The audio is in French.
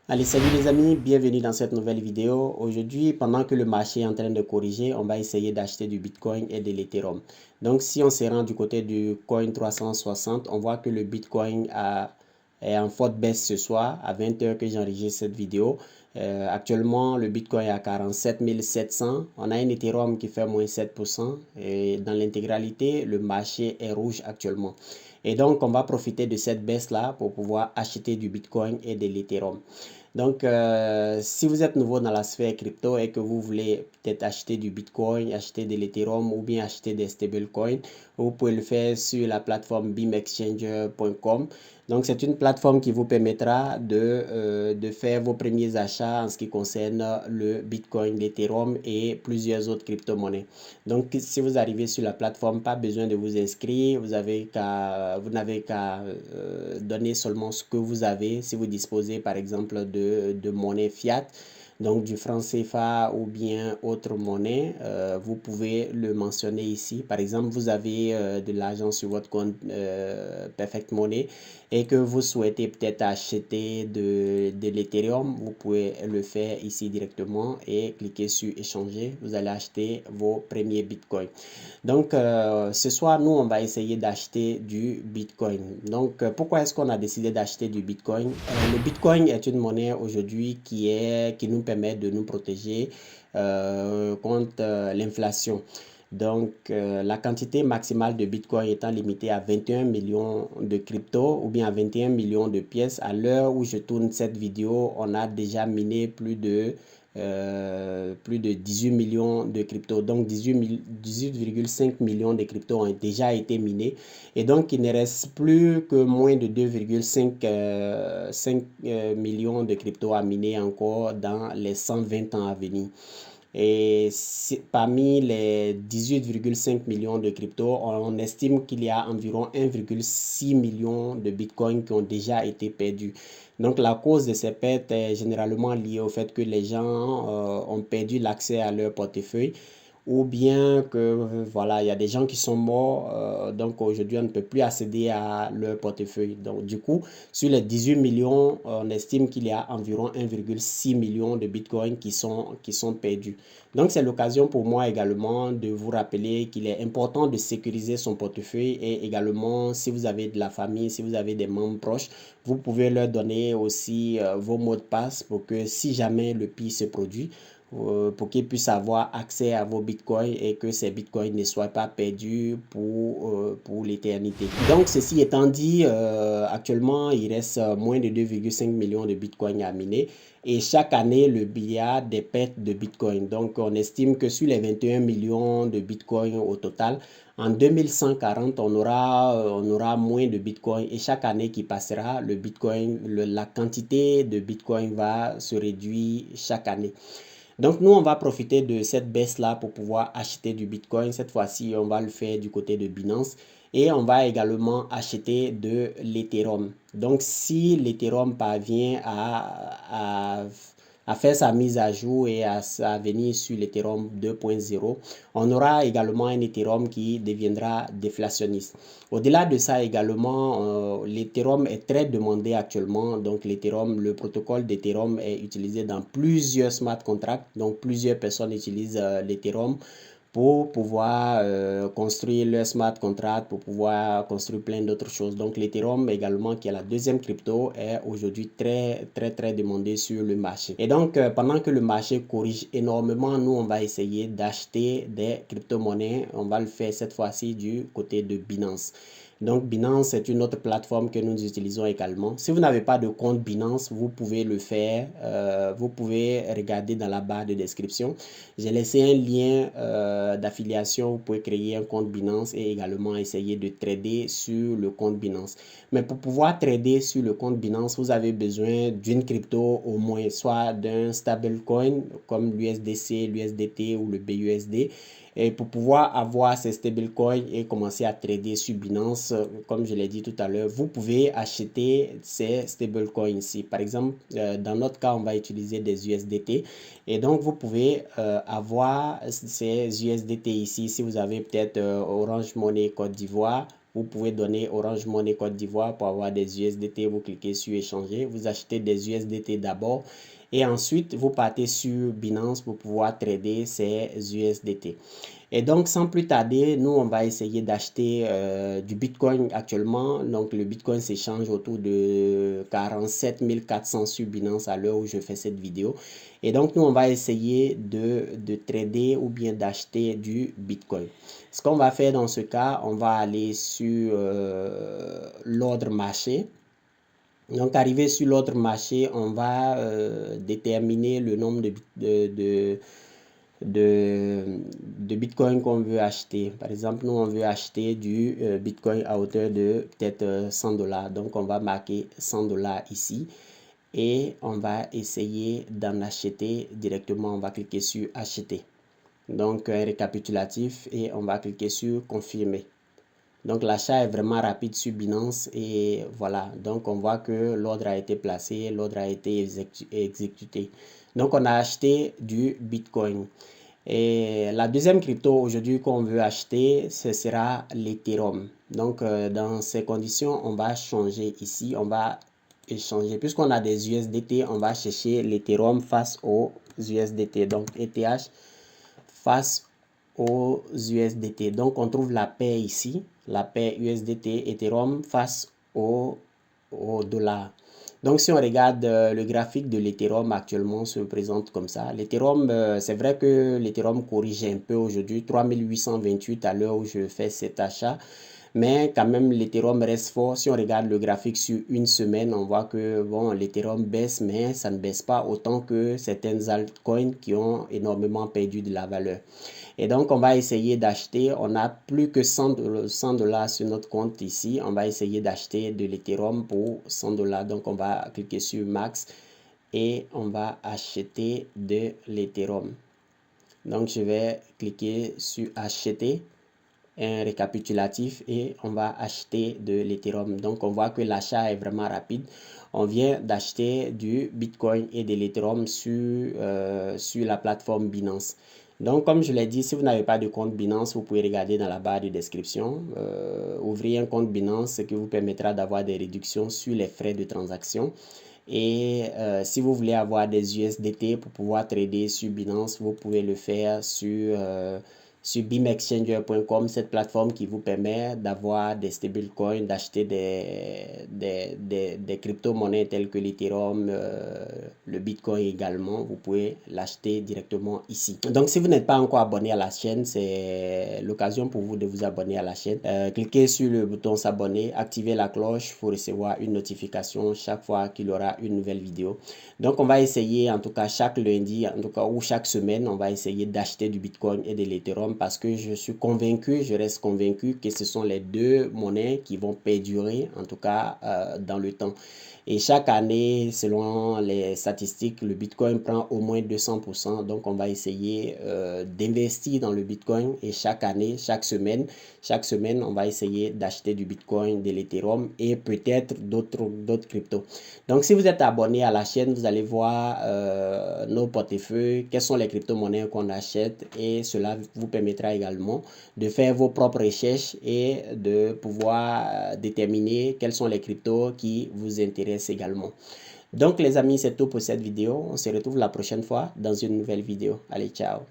Allez, salut les amis, bienvenue dans cette nouvelle vidéo. Aujourd'hui, pendant que le marché est en train de corriger, on va essayer d'acheter du Bitcoin et de l'Ethereum. Donc, si on se rend du côté du Coin 360, on voit que le Bitcoin est en forte baisse ce soir, à 20 h que j'enregistre cette vidéo. Actuellement, le Bitcoin est à 47 700. On a un Ethereum qui fait moins 7%. Et dans l'intégralité, le marché est rouge actuellement. Et donc, on va profiter de cette baisse-là pour pouvoir acheter du Bitcoin et de l'Ethereum. Donc, si vous êtes nouveau dans la sphère crypto et que vous voulez peut-être acheter du Bitcoin, acheter de l'Ethereum ou bien acheter des stablecoins, vous pouvez le faire sur la plateforme beamexchanger.com. Donc, c'est une plateforme qui vous permettra de faire vos premiers achats en ce qui concerne le Bitcoin, l'Ethereum et plusieurs autres crypto-monnaies. Donc, si vous arrivez sur la plateforme, pas besoin de vous inscrire. Vous n'avez qu'à donner seulement ce que vous avez. Si vous disposez, par exemple, de monnaie fiat, donc du franc CFA ou bien autre monnaie, vous pouvez le mentionner ici. Par exemple, vous avez de l'argent sur votre compte Perfect Money et que vous souhaitez peut-être acheter de l'Ethereum, vous pouvez le faire ici directement et cliquer sur échanger. Vous allez acheter vos premiers Bitcoins. Donc, ce soir, nous, on va essayer d'acheter du Bitcoin. Donc, pourquoi est-ce qu'on a décidé d'acheter du Bitcoin? Le Bitcoin est une monnaie aujourd'hui qui nous permet de nous protéger contre l'inflation. Donc, la quantité maximale de Bitcoin étant limitée à 21 millions de crypto ou bien à 21 millions de pièces. À l'heure où je tourne cette vidéo, on a déjà miné plus de 18 millions de cryptos. Donc 18,5 millions de cryptos ont déjà été minés. Et donc il ne reste plus que moins de 2,5 millions de cryptos à miner encore dans les 120 ans à venir. Et parmi les 18,5 millions de cryptos, on estime qu'il y a environ 1,6 million de bitcoins qui ont déjà été perdus. Donc la cause de ces pertes est généralement liée au fait que les gens ont perdu l'accès à leur portefeuille ou bien que voilà, il y a des gens qui sont morts, donc aujourd'hui on ne peut plus accéder à leur portefeuille. Donc du coup, sur les 18 millions, on estime qu'il y a environ 1,6 million de bitcoins qui sont perdus. Donc c'est l'occasion pour moi également de vous rappeler qu'il est important de sécuriser son portefeuille et également si vous avez de la famille, si vous avez des membres proches, vous pouvez leur donner aussi vos mots de passe pour que si jamais le pire se produit, pour qu'ils puissent avoir accès à vos bitcoins et que ces bitcoins ne soient pas perdus pour l'éternité. Donc, ceci étant dit, actuellement, il reste moins de 2,5 millions de bitcoins à miner et chaque année, il y a des pertes de bitcoins. Donc, on estime que sur les 21 millions de bitcoins au total, en 2140, on aura moins de bitcoin et chaque année qui passera, le bitcoin, la quantité de bitcoin va se réduire chaque année. Donc, nous, on va profiter de cette baisse-là pour pouvoir acheter du Bitcoin. Cette fois-ci, on va le faire du côté de Binance. Et on va également acheter de l'Ethereum. Donc, si l'Ethereum parvient à faire sa mise à jour et à venir sur l'Ethereum 2.0, on aura également un Ethereum qui deviendra déflationniste. Au-delà de ça également, l'Ethereum est très demandé actuellement. Donc l'Ethereum, le protocole d'Ethereum est utilisé dans plusieurs smart contracts. Donc plusieurs personnes utilisent l'Ethereum pour pouvoir construire leur smart contract, pour pouvoir construire plein d'autres choses. Donc l'Ethereum également, qui est la deuxième crypto, est aujourd'hui très demandé sur le marché. Et donc pendant que le marché corrige énormément, nous on va essayer d'acheter des crypto-monnaies. On va le faire cette fois-ci du côté de Binance. Donc Binance est une autre plateforme que nous utilisons également. Si vous n'avez pas de compte Binance, vous pouvez le faire. Vous pouvez regarder dans la barre de description. J'ai laissé un lien d'affiliation. Vous pouvez créer un compte Binance et également essayer de trader sur le compte Binance. Mais pour pouvoir trader sur le compte Binance, vous avez besoin d'une crypto au moins, soit d'un stablecoin comme l'USDC, l'USDT ou le BUSD. Et pour pouvoir avoir ces stablecoins et commencer à trader sur Binance, comme je l'ai dit tout à l'heure, vous pouvez acheter ces stablecoins ici. Par exemple, dans notre cas, on va utiliser des USDT. Et donc, vous pouvez avoir ces USDT ici. Si vous avez peut-être Orange Money Côte d'Ivoire, Vous pouvez donner Orange Money Côte d'Ivoire pour avoir des USDT. Vous cliquez sur échanger. Vous achetez des USDT d'abord. Et ensuite, vous partez sur Binance pour pouvoir trader ces USDT. Et donc, sans plus tarder, nous, on va essayer d'acheter du Bitcoin actuellement. Donc, le Bitcoin s'échange autour de 47 400 sur Binance à l'heure où je fais cette vidéo. Et donc, nous, on va essayer de trader ou bien d'acheter du Bitcoin. Ce qu'on va faire dans ce cas, on va aller sur l'ordre marché. Donc, arrivé sur l'autre marché, on va déterminer le nombre de Bitcoin qu'on veut acheter. Par exemple, nous, on veut acheter du Bitcoin à hauteur de peut-être 100 $. Donc, on va marquer 100 $ ici et on va essayer d'en acheter directement. On va cliquer sur acheter. Donc, un récapitulatif et on va cliquer sur confirmer. Donc, l'achat est vraiment rapide sur Binance et voilà. Donc, on voit que l'ordre a été placé, l'ordre a été exécuté. Donc, on a acheté du Bitcoin. Et la deuxième crypto aujourd'hui qu'on veut acheter, ce sera l'Ethereum. Donc, dans ces conditions, on va changer ici. On va échanger. Puisqu'on a des USDT, on va chercher l'Ethereum face aux USDT. Donc, ETH face aux USDT. Donc, on trouve la paire ici, la paire USDT Ethereum face au dollar. Donc, si on regarde le graphique de l'Ethereum actuellement se présente comme ça. L'Ethereum, c'est vrai que l'Ethereum corrige un peu aujourd'hui, 3828 à l'heure où je fais cet achat. Mais quand même, l'Ethereum reste fort. Si on regarde le graphique sur une semaine, on voit que bon, l'Ethereum baisse, mais ça ne baisse pas autant que certaines altcoins qui ont énormément perdu de la valeur. Et donc, on va essayer d'acheter. On n'a plus que 100 $ sur notre compte ici. On va essayer d'acheter de l'Ethereum pour 100 $. Donc, on va cliquer sur Max et on va acheter de l'Ethereum. Donc, je vais cliquer sur acheter, un récapitulatif et on va acheter de l'Ethereum. Donc, on voit que l'achat est vraiment rapide. On vient d'acheter du Bitcoin et de l'Ethereum sur la plateforme Binance. Donc, comme je l'ai dit, si vous n'avez pas de compte Binance, vous pouvez regarder dans la barre de description. Ouvrir un compte Binance, ce qui vous permettra d'avoir des réductions sur les frais de transaction. Et si vous voulez avoir des USDT pour pouvoir trader sur Binance, vous pouvez le faire sur bimexchanger.com, cette plateforme qui vous permet d'avoir des stablecoins, d'acheter des crypto-monnaies telles que l'Ethereum, le Bitcoin également. Vous pouvez l'acheter directement ici. Donc, si vous n'êtes pas encore abonné à la chaîne, c'est l'occasion pour vous de vous abonner à la chaîne. Cliquez sur le bouton s'abonner, activez la cloche pour recevoir une notification chaque fois qu'il y aura une nouvelle vidéo. Donc, on va essayer, en tout cas, chaque lundi, en tout cas, ou chaque semaine, on va essayer d'acheter du Bitcoin et de l'Ethereum parce que je suis convaincu, je reste convaincu que ce sont les deux monnaies qui vont perdurer, en tout cas, dans le temps. Et chaque année, selon les statistiques, le Bitcoin prend au moins 200%. Donc, on va essayer d'investir dans le Bitcoin et chaque année, chaque semaine, on va essayer d'acheter du Bitcoin, de l'Ethereum et peut-être d'autres cryptos. Donc, si vous êtes abonné à la chaîne, vous allez voir nos portefeuilles, quelles sont les crypto-monnaies qu'on achète et cela vous permettra également de faire vos propres recherches et de pouvoir déterminer quels sont les cryptos qui vous intéressent également. Donc les amis, c'est tout pour cette vidéo. On se retrouve la prochaine fois dans une nouvelle vidéo. Allez, ciao!